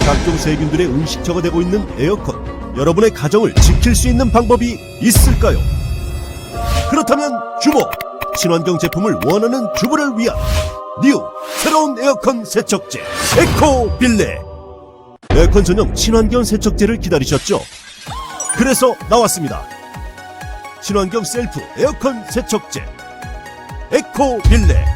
각종 세균들의 음식처가 되고 있는 에어컨, 여러분의 가정을 지킬 수 있는 방법이 있을까요? 그렇다면 주목! 친환경 제품을 원하는 주부를 위한 뉴 새로운 에어컨 세척제 에코빌레. 에어컨 전용 친환경 세척제를 기다리셨죠? 그래서 나왔습니다. 친환경 셀프 에어컨 세척제 에코빌레.